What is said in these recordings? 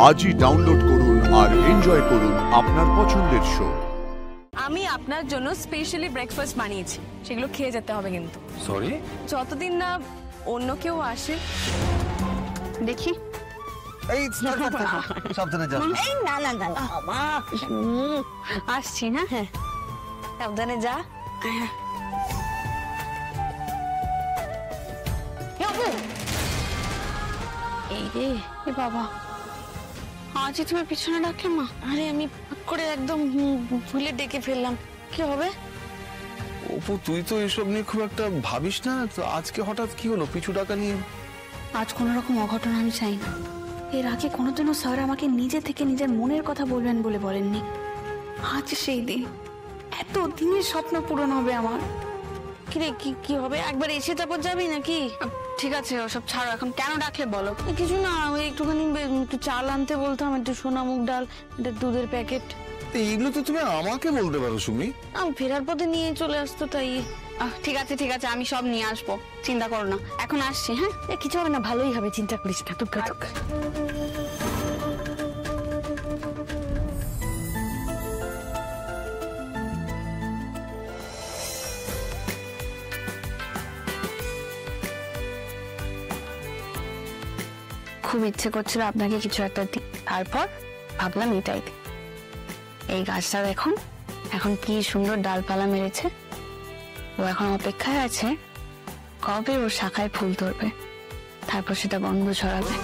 আজই ডাউনলোড করুন আর এনজয় করুন আপনার পছন্দের শো। আমি আপনার জন্য স্পেশালি ব্রেকফাস্ট বানিয়েছি, সেগুলো খেয়ে যেতে হবে কিন্তু। সরি, যতদিন না অন্য কেউ আসে। দেখি এই সাবধানে যাও। এই না না না বাবা, আসছি না। হ্যাঁ, সাবধানে যা। এই রে, এ বাবা, আজই তুমি পিছনে ডাকলে মা? আরে আমি করে একদম ভুলে ডেকে ফেললাম, কি হবে? অপু, তুই তো এসব নিয়ে খুব একটা ভাবিস না, তো আজকে হঠাৎ কি হলো পিছু টাকা নিয়ে? আজ কোনো রকম অঘটন আমি চাই না। এর আগে কোনোদিনও স্যার আমাকে নিজে থেকে নিজের মনের কথা বলবেন বলে বলেননি। আজ সেই দিন, এত দিনের স্বপ্ন পূরণ হবে আমার। কিরে, কি হবে? একবার এসে তারপর যাবি নাকি? ঠিক আছে, ওসব ছাড়ো, এখন কেন ডাকলে বলো। কিছু না, ওই একটুখানি একটু চাল আনতে বলতাম, একটু সোনা মুগ ডাল, একটা দুধের প্যাকেট। এইগুলো তো তুমি আমাকে বলতে পারো সুমি। আমি ফেরার পথে নিয়ে চলে আসতো তাই। ঠিক আছে ঠিক আছে, আমি সব নিয়ে আসবো, চিন্তা করো না। এখন আসছি। হ্যাঁ, কিছু হবে না, ভালোই হবে, চিন্তা করিস না। টুক টুক। খুব ইচ্ছে করছিল আপনাকে কিছু একটা দিই, তারপর ভাবলাম এটাই দিই। এই গাছটা দেখুন, এখন কি সুন্দর ডালপালা মেরেছে। ও এখন অপেক্ষায় আছে কবে ওর শাখায় ফুল ধরবে, তারপর সেটা গন্ধ ছড়াবে।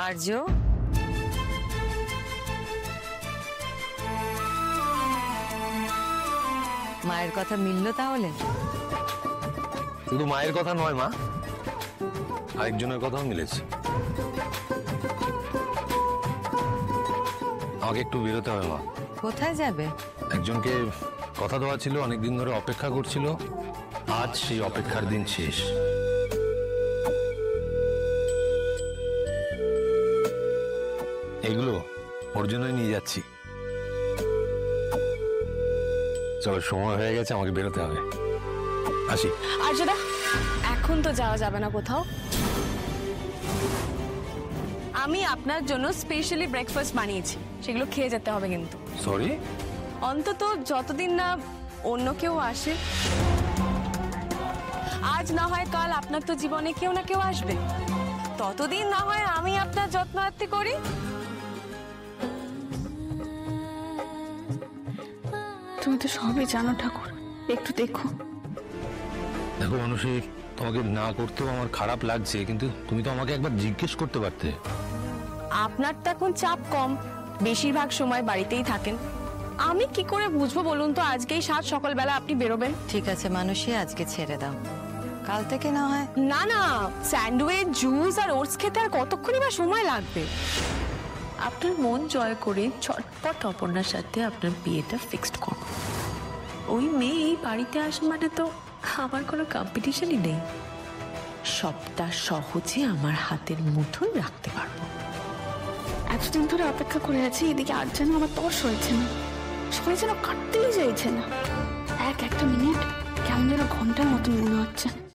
আর্য, মায়ের কথা মিললো তাহলে? শুধু মায়ের কথা নয় মা, আরেকজনের কথাও মিলেছে। আমাকে একটু বেরোতে হবে মা। কোথায় যাবে? একজনকে কথা দেওয়া ছিল, অনেকদিন ধরে অপেক্ষা করছিল, আজ সেই অপেক্ষার দিন শেষ। এগুলো ওর জন্যই নিয়ে যাচ্ছি। চলো, সময় হয়ে গেছে, আমাকে বেরোতে হবে, আসি। আর্যদা, এখন তো যাওয়া যাবে না কোথাও। আমি আপনার জন্য স্পেশালি ব্রেকফাস্ট বানিয়েছি, সেগুলো খেয়ে যেতে হবে কিন্তু। সরি, অন্তত যতদিন না অন্য কেউ আসে। আজ না হয় কাল আপনার তো জীবনে কেউ না কেউ আসবে, ততদিন না হয় আমি আপনার যত্ন আত্তি করি। তুমি তো সবই জানো ঠাকুর, একটু দেখো। দেখো মানুষী, তোমাকে না করতেও আমার খারাপ লাগছে, কিন্তু তুমি তো আমাকে একবার জিজ্ঞেস করতে পারতে। আপনার তো এখন চাপ কম, বেশিরভাগ সময় বাড়িতেই থাকেন। আমি কি করে বুঝবো বলুন তো আজকেই সাত সকালবেলা আপনি বেরোবেন? ঠিক আছে মানুষী, আজকে ছেড়ে দাও, কাল থেকে না হয়। না না, স্যান্ডউইচ, জুস আর ওটস খেতে আর কতক্ষণই বা সময় লাগবে? আপনার মন জয় করে চটপট অপর্ণার সাথে আপনার বিয়েটা ফিক্সড করুন। ওই মেয়ে এই বাড়িতে আসে মানে তো আমার কোনো কম্পিটিশনই নেই, সবটা সহজে আমার হাতের মুঠোয় রাখতে পারবো। এতদিন ধরে অপেক্ষা করে আছি, এদিকে আর যেন আমার তর্স হয়েছে না, সবাই যেন কাটতেই চাইছে না। একটা মিনিট কেমন যেন ঘন্টার মতন মনে হচ্ছে।